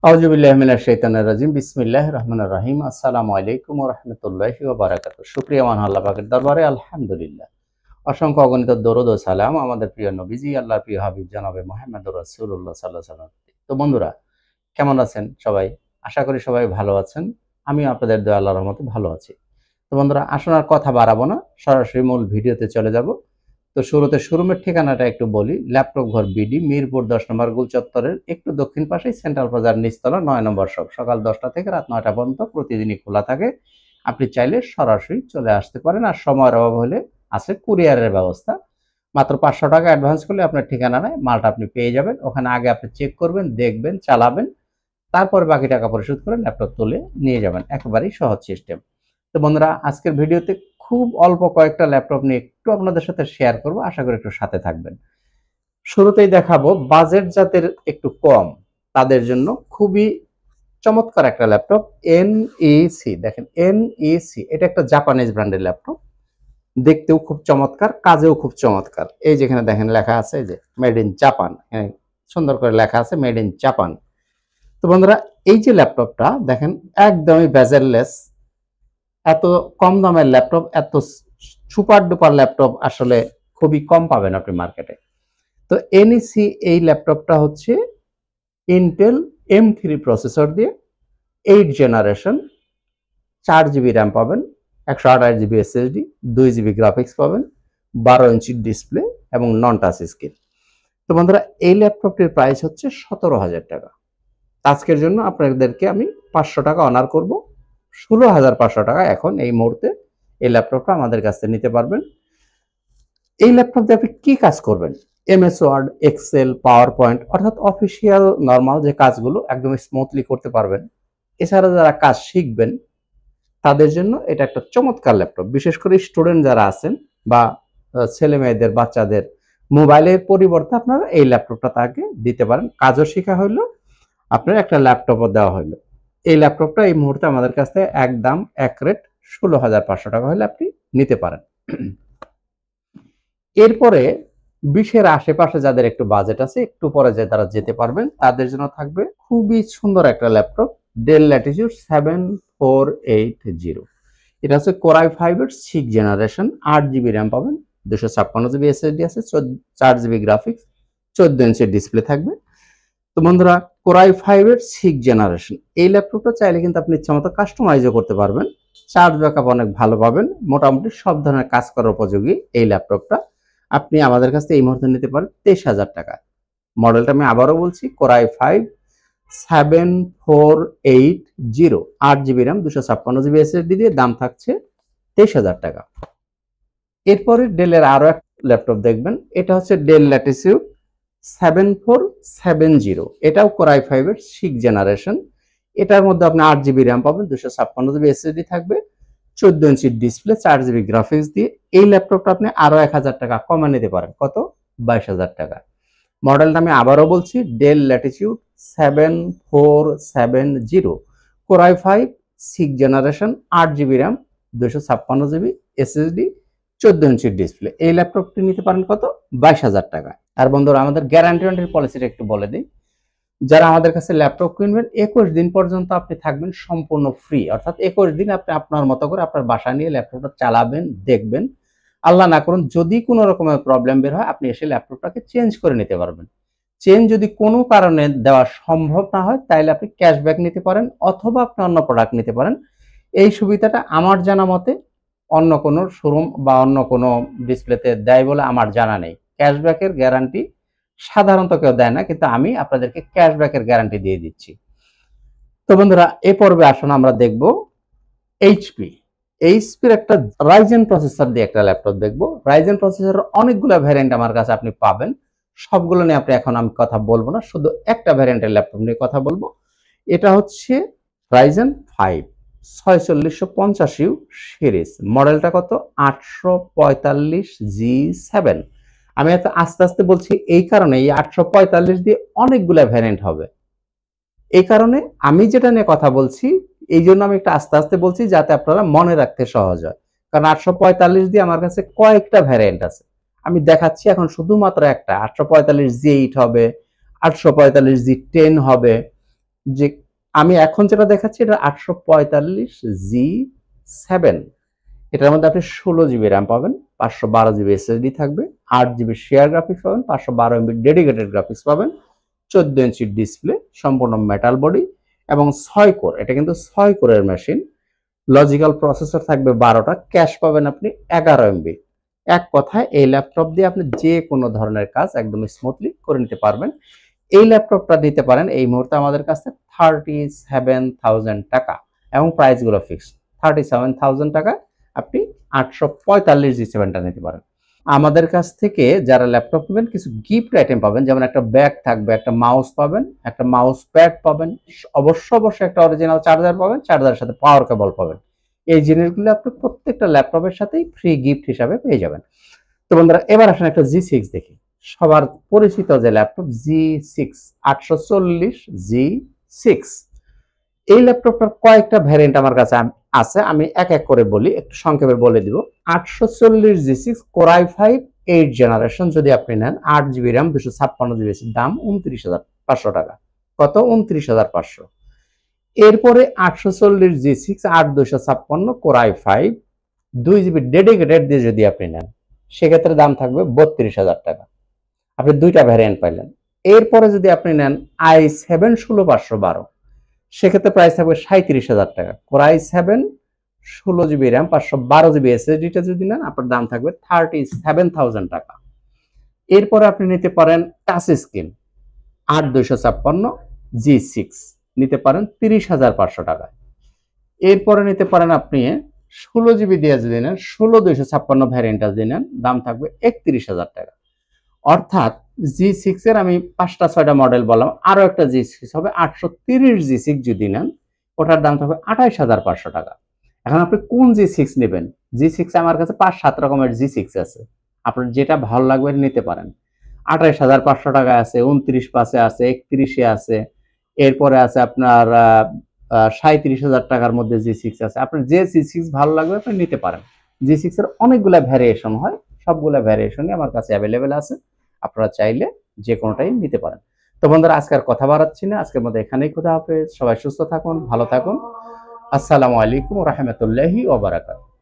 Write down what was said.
আউযুবিল্লাহি মিনাশ শাইতানির রাজিম। বিসমিল্লাহির রহমানির রহিম। আসসালামু আলাইকুম ওয়া রাহমাতুল্লাহি ওয়া বারাকাতুহু। সুপ্রিয় মহান আল্লাহ পাকের দরবারে আলহামদুলিল্লাহ। অসংখ্য অগণিত দরুদ ও সালাম আমাদের প্রিয় নবীজি আল্লাহর প্রিয় হাবিব জনাবে মুহাম্মদুর রাসূলুল্লাহ সাল্লাল্লাহু আলাইহি ওয়াসাল্লাম। তো বন্ধুরা, কেমন আছেন সবাই? আশা করি সবাই ভালো আছেন। আমিও আপনাদের দোয়া আল্লাহর রহমতে ভালো আছি। তো বন্ধুরা, আসুন আর কথা বাড়াবো না, সরাসরি মূল ভিডিওতে চলে যাব। তো শুরুতে শোরুমের ঠিকানাটা একটু বলি। ল্যাপটপ ঘর বিডি, মিরপুর ১০ নম্বর গোল চত্বরের একটু দক্ষিণ পাশেই সেন্ট্রাল প্লাজার নিচতলা ৯ নম্বর শপ। সকাল ১০টা থেকে রাত ৯টা পর্যন্ত প্রতিদিনই খোলা থাকে। আপনি চাইলে সরাসরি চলে আসতে পারেন। আর সময়ের অভাব হলে আছে কুরিয়ারের ব্যবস্থা। মাত্র ৳৫০০ অ্যাডভান্স করলে আপনার ঠিকানায় মালটা আপনি পেয়ে যাবেন। ওখানে আগে আপনি চেক করবেন, দেখবেন, চালাবেন। তারপরে বাকি টাকা পরিশোধ করে ল্যাপটপ তুলে নিয়ে যাবেন। একেবারেই সহজ সিস্টেম। তো বন্ধুরা, আজকের ভিডিওতে খুব অল্প কয়েকটা ল্যাপটপ নিয়ে একটু আপনাদের সাথে শেয়ার করব। আশা করি একটু সাথে থাকবেন। শুরুতেই দেখাবো বাজেট যাদের একটু কম, তাদের জন্য খুবই চমৎকার একটা ল্যাপটপ NEC। দেখেন NEC, এটা একটা জাপানিজ ব্র্যান্ডের ল্যাপটপ। দেখতেও খুব চমৎকার, কাজেও খুব চমৎকার। এই যেখানে দেখেন লেখা আছে যে মেড ইন জাপান, হ্যাঁ, সুন্দর করে লেখা আছে মেড ইন জাপান। তো বন্ধুরা, এই যে ল্যাপটপটা দেখেন একদমই বেজেললেস। এত কম দামের ল্যাপটপ, এত সুপার ডুপার ল্যাপটপ আসলে খুবই কম পাবেন আপনি মার্কেটে। তো NEC এই ল্যাপটপটা হচ্ছে ইন্টেল M3 প্রসেসর দিয়ে 8 জেনারেশন, 4 GB র্যাম পাবেন, 128 GB SSD, 2 GB গ্রাফিক্স পাবেন, 12 ইঞ্চি ডিসপ্লে এবং নন টাচ স্ক্রিন। তো বন্ধুরা, এই ল্যাপটপটির প্রাইস হচ্ছে 17,000 টাকা। আজকের জন্য আপনাদেরকে আমি 500 টাকা অনার করব। 16,500 টাকা এখন এই মুহূর্তে এই ল্যাপটপটা আমাদের কাছ থেকে নিতে পারবেন। এই ল্যাপটপ দিয়ে আপনি কি কাজ করবেন? MS Word, Excel, PowerPoint অর্থাৎ অফিসিয়াল নরমাল যে কাজগুলো একদম স্মুথলি করতে পারবেন। এছাড়া যারা কাজ শিখবেন তাদের জন্য এটা একটা চমৎকার ল্যাপটপ। বিশেষ করে স্টুডেন্ট যারা আছেন বা ছেলে মেয়েদের, বাচ্চাদের মোবাইলের পরিবর্তে আপনারা এই ল্যাপটপটা তাকে দিতে পারেন। কাজও শেখা হইলো, আপনার একটা ল্যাপটপও দেওয়া হইলো। এই ল্যাপটপটা এই মুহূর্তে আমাদের কাছ থেকে একদম এক রেট 16,500 টাকা হলে আপনি নিতে পারেন। এরপরে 20-এর আশেপাশে যাদের একটু বাজেট আছে, একটু পরে যে তারা যেতে পারবেন, তাদের জন্য থাকবে খুবই সুন্দর একটা ল্যাপটপ ডেল ল্যাটিটিউড 7480। এটা হচ্ছে Core i5 এর 6 জেনারেশন, 8 GB র্যাম পাবেন, 256 GB SSD আছে, 4 GB গ্রাফিক্স, 14 ইঞ্চি ডিসপ্লে থাকবে। তো বন্ধুরা, Core i5 এর 6 জেনারেশন এই ল্যাপটপটা চাইলে কিন্তু আপনি ইচ্ছামতো কাস্টমাইজও করতে পারবেন। চার্জ ব্যাকআপ অনেক ভালো পাবেন। মোটামুটি সব ধরনের কাজ করার উপযোগী এই ল্যাপটপটা আপনি আমাদের কাছ থেকে এই মুহূর্তে নিতে পারেন 23,000 টাকা। মডেলটা আমি আবারও বলছি, Core i5 7480, 8 GB RAM, 256 GB SSD দিয়ে দাম থাকছে 23,000 টাকা। এরপরে ডেলের আরো এক ল্যাপটপ দেখবেন, এটা হচ্ছে ডেল ল্যাটিটিউড 7470। এটাও Core i5 এর 6 জেনারেশন। এটার মধ্যে আপনি 8 GB র্যাম পাবেন, 256 GB SSD থাকবে, 14 ইঞ্চি ডিসপ্লে, 4 GB গ্রাফিক্স দিয়ে এই ল্যাপটপটা আপনি আরো 1,000 টাকা কমে নিতে পারেন। কত? 22,000 টাকা। মডেলটা আমি আবারও বলছি, del Latitude 7470, Core i5 6 generation, 8 GB RAM, 256 GB SSD, 14 inch display. এই ল্যাপটপটি নিতে পারেন কত? 22,000 টাকা। আর বন্ধুরা, আমাদের গ্যারান্টি ওয়ারেন্টি পলিসিটা একটু বলে দিই। যারা আমাদের কাছে ল্যাপটপ কিনবেন 21 দিন পর্যন্ত আপনি থাকবেন সম্পূর্ণ ফ্রি। অর্থাৎ 21 দিন আপনি আপনার মতো করে আপনার বাসায় নিয়ে ল্যাপটপটা চালাবেন, দেখবেন। আল্লাহ না করুন যদি কোনো রকমের প্রবলেম বের হয়, আপনি এসে ল্যাপটপটাকে চেঞ্জ করে নিতে পারবেন। চেঞ্জ যদি কোনো কারণে দেওয়া সম্ভব না হয়, তাহলে আপনি ক্যাশব্যাক নিতে পারেন অথবা আপনি অন্য প্রোডাক্ট নিতে পারেন। এই সুবিধাটা আমার জানা মতে অন্য কোনো শোরুম বা অন্য কোনো ডিসপ্লেতে দেয় বলে আমার জানা নেই। ক্যাশব্যাকের গ্যারান্টি সাধারণত কেউ দেয় না, কিন্তু আমি আপনাদেরকে ক্যাশব্যাকের গ্যারান্টি দিয়ে দিচ্ছি। তো বন্ধুরা, এই পর্বে আসুন আমরা দেখব এইচপির একটা রাইজেন প্রসেসর দিয়ে একটা ল্যাপটপ দেখব। রাইজেন প্রসেসরের অনেকগুলো ভ্যারিয়েন্ট আমার কাছে আপনি পাবেন। সবগুলো নিয়ে আপনি এখন আমি কথা বলবো না, শুধু একটা ভ্যারিয়েন্টের ল্যাপটপ নিয়ে কথা বলবো। এটা হচ্ছে রাইজেন 5 4650 সিরিজ। মডেলটা কত? 845G7। আমি এত আস্তে আস্তে বলছি এই কারণে, এই 845 দিয়ে অনেকগুলো ভ্যারিয়েন্ট হবে। এই কারণে আমি যেটা নিয়ে কথা বলছি, এই জন্য আমি একটু আস্তে আস্তে বলছি যাতে আপনারা মনে রাখতে সহজ হয়। কারণ 845 দিয়ে আমার কাছে কয়েকটা ভ্যারিয়েন্ট আছে। আমি দেখাচ্ছি এখন শুধুমাত্র একটা। 845G8 হবে, 845G10 হবে, যে আমি এখন যেটা দেখাচ্ছি এটা 845G7, এটার মধ্যে আপনি 16 GB র্যাম পাবেন, 512 GB SSD থাকবে, 8 GB শেয়ার গ্রাফিক্স পাবেন, 512 MB ডেডিকেটেড গ্রাফিক্স পাবেন, 14 ইঞ্চি ডিসপ্লে, সম্পূর্ণ মেটাল বডি এবং 6 কোর, এটা কিন্তু 6 কোরের মেশিন। লজিক্যাল প্রসেসর থাকবে 12টা, ক্যাশ পাবেন আপনি 11 MB। এক কথায় এই ল্যাপটপ দিয়ে আপনি যে কোনো ধরনের কাজ একদম স্মুথলি করে নিতে পারবেন। এই ল্যাপটপটা নিতে পারেন এই মুহূর্তে আমাদের কাছে 37,000 টাকা এবং প্রাইসগুলো ফিক্সড। 37,000 টাকা আপনি 845G7টা নিতে পারেন। আমাদের কাছ থেকে যারা ল্যাপটপ নেবেন কিছু গিফট আইটেম পাবেন, যেমন একটা ব্যাগ থাকবে, একটা মাউস পাবেন, একটা মাউস প্যাড পাবেন, অবশ্যই একটা অরিজিনাল চার্জার পাবেন, চার্জারের সাথে পাওয়ার কেবল পাবেন। এই জিনিসগুলো আপনি প্রত্যেকটা ল্যাপটপের সাথেই ফ্রি গিফট হিসাবে পেয়ে যাবেন। তো বন্ধুরা এবার আসেন একটা G6 দেখি, সবার পরিচিত যে ল্যাপটপ G6 840G6। এই ল্যাপটপটার কয়েকটা ভ্যারিয়েন্ট আমার কাছে আছে, আমি এক এক করে বলি, একটু সংক্ষেপে বলে দিব। 840G6 Core i5 8 জেনারেশন যদি আপনি নেন, 8 GB র্যাম, 256 GB, দাম 29,500 টাকা। কত? 29,500। এরপরে 840G6 8256 Core i5 2 GB dedicated দিয়ে যদি আপনি নেন, সেক্ষেত্রে দাম থাকবে 32,000 টাকা। আপনি দুইটা ভ্যারিয়েন্ট পাইলেন। এরপরে যদি আপনি নেন i7 16512, সেক্ষেত্রে প্রাইস থাকবে 37,000 টাকা। Core i7 16 GB RAM, 512 GB SSD-টা যদি নেন, আপনার দাম থাকবে 37,000 টাকা। এরপরে আপনি নিতে পারেন টাচ স্ক্রিন 8256G6, নিতে পারেন 30,500 টাকা। এরপরে নিতে পারেন আপনি 16 GB দিয়ে যদি নেন, 16256 ভ্যারিয়েন্টটা যদি নেন, দাম থাকবে 31,000 টাকা। অর্থাৎ G6 এর আমি 5টা-6টা মডেল বললাম, আরো একটা G6 হবে 830G6 যদি নেন, ওটার দাম থাকবে 28,500 টাকা। এখন আপনি কোন G6 নেবেন? G6 আমার কাছে 5-7 রকমের G6 আছে, আপনার যেটা ভালো লাগবে নিতে পারেন। 28,500 টাকা আছে, 29,500 আছে, 31-এ আছে, এরপরে আছে আপনার 37,000 টাকার মধ্যে G6 আছে। আপনার যে G6 ভালো লাগবে আপনি নিতে পারেন। G6 এর অনেকগুলা ভ্যারিয়েশন হয়, সবগুলা ভ্যারিয়েশনই আমার কাছে অ্যাভেলেবেল আছে, আপনারা চাইলে যে কোনোটাই নিতে পারেন। তো বন্ধুরা আজকে আর কথা বাড়াচ্ছি না, আজকের মতো এখানেই। খোদা হাফেজ, সবাই সুস্থ থাকুন, ভালো থাকুন। আসসালামু আলাইকুম ওয়া রাহমাতুল্লাহি ওয়া বারাকাতুহু।